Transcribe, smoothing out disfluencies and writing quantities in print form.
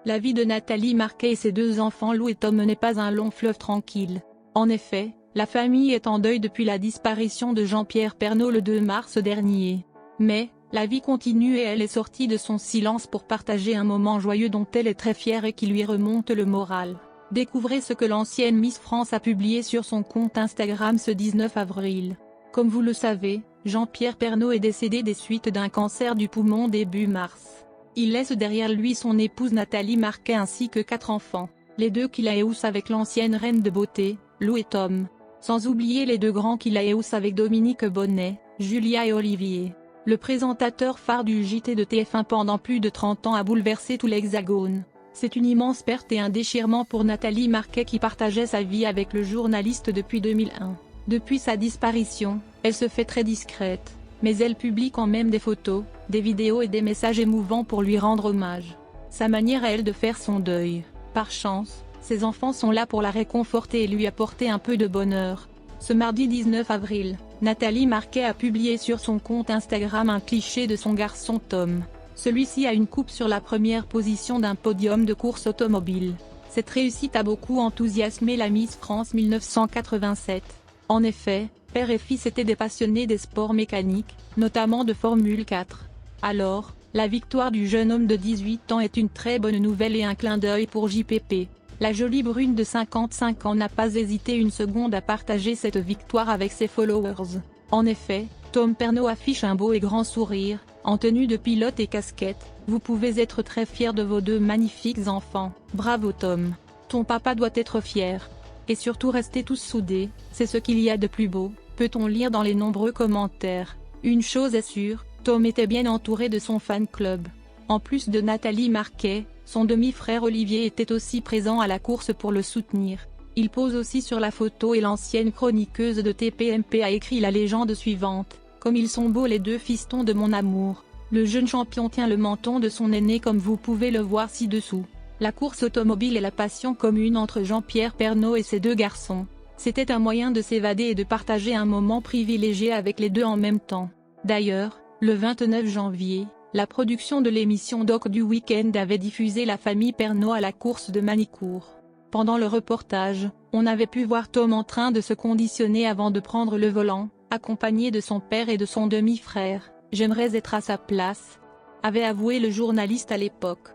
La vie de Nathalie Marquet et ses deux enfants Lou et Tom n'est pas un long fleuve tranquille. En effet, la famille est en deuil depuis la disparition de Jean-Pierre Pernaut le 2 mars dernier. Mais, la vie continue et elle est sortie de son silence pour partager un moment joyeux dont elle est très fière et qui lui remonte le moral. Découvrez ce que l'ancienne Miss France a publié sur son compte Instagram ce 19 avril. Comme vous le savez, Jean-Pierre Pernaut est décédé des suites d'un cancer du poumon début mars. Il laisse derrière lui son épouse Nathalie Marquet ainsi que 4 enfants, les 2 qu'il a eus avec l'ancienne reine de beauté, Lou et Tom. Sans oublier les 2 grands qu'il a eus avec Dominique Bonnet, Julia et Olivier. Le présentateur phare du JT de TF1 pendant plus de 30 ans a bouleversé tout l'Hexagone. C'est une immense perte et un déchirement pour Nathalie Marquet qui partageait sa vie avec le journaliste depuis 2001. Depuis sa disparition, elle se fait très discrète, mais elle publie quand même des photos, des vidéos et des messages émouvants pour lui rendre hommage. Sa manière à elle de faire son deuil. Par chance, ses enfants sont là pour la réconforter et lui apporter un peu de bonheur. Ce mardi 19 avril, Nathalie Marquet a publié sur son compte Instagram un cliché de son garçon Tom. Celui-ci a une coupe sur la première position d'un podium de course automobile. Cette réussite a beaucoup enthousiasmé la Miss France 1987. En effet, père et fils étaient des passionnés des sports mécaniques, notamment de Formule 4. Alors, la victoire du jeune homme de 18 ans est une très bonne nouvelle et un clin d'œil pour JPP. La jolie brune de 55 ans n'a pas hésité une seconde à partager cette victoire avec ses followers. En effet, Tom Pernaut affiche un beau et grand sourire, en tenue de pilote et casquette. Vous pouvez être très fier de vos 2 magnifiques enfants. Bravo Tom. Ton papa doit être fier. Et surtout restez tous soudés, c'est ce qu'il y a de plus beau, peut-on lire dans les nombreux commentaires. Une chose est sûre, Tom était bien entouré de son fan club. En plus de Nathalie Marquet, son demi-frère Olivier était aussi présent à la course pour le soutenir. Il pose aussi sur la photo et l'ancienne chroniqueuse de TPMP a écrit la légende suivante. Comme ils sont beaux les 2 fistons de mon amour. Le jeune champion tient le menton de son aîné comme vous pouvez le voir ci-dessous. La course automobile est la passion commune entre Jean-Pierre Pernaut et ses 2 garçons. C'était un moyen de s'évader et de partager un moment privilégié avec les 2 en même temps. D'ailleurs, le 29 janvier, la production de l'émission Doc du Week-end avait diffusé la famille Pernaut à la course de Manicourt. Pendant le reportage, on avait pu voir Tom en train de se conditionner avant de prendre le volant, accompagné de son père et de son demi-frère. « J'aimerais être à sa place », avait avoué le journaliste à l'époque.